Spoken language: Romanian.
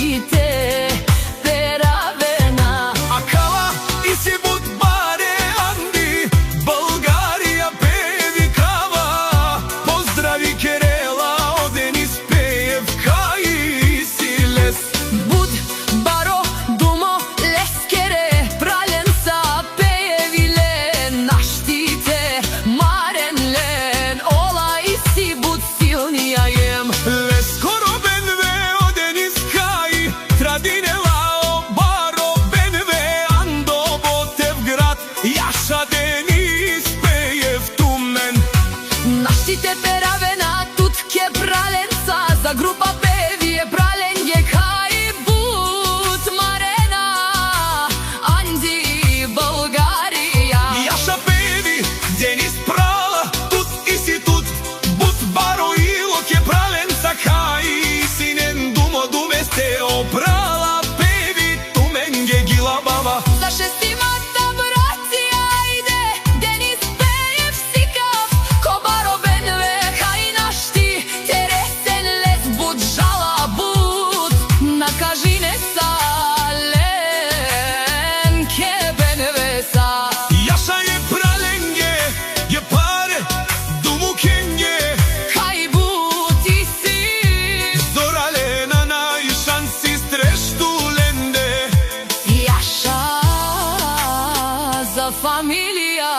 naštite peravena. A kala i si bud bare Andi, Bulgarija pevi kava. Pozdravi Kerela, Denis Pejevka i Siles. Bud baro dumo leskere, Pralenca pejevile naštite marenlen. Ola i si bud silnija jem. Leskoro benve o Denis Kaj, Tradinela o baro benve Ando Botev grad, Jaša Denis Pejev tumen. Naštite peravena, tutke Pralenca, za grupa pevije Pralenje kaj bud marena. Andi Bulgarija. Jaša pevi, Denis Prala, tut i si tut. Bud baro ilok je Pralenca kaj, Sinen dumo dumeste o Prala pevi tumen je gila baba. Za šestimata bracija ide Denis Pejev sikav, ko baro benve kaj našti teresen les bud žala bud na kažine salen ke benve sa. Jaša je Pralenge, je pare, dumu kenge. Kaj bud ti si Zoralena na i šansi streštu lende. Jaša za familija.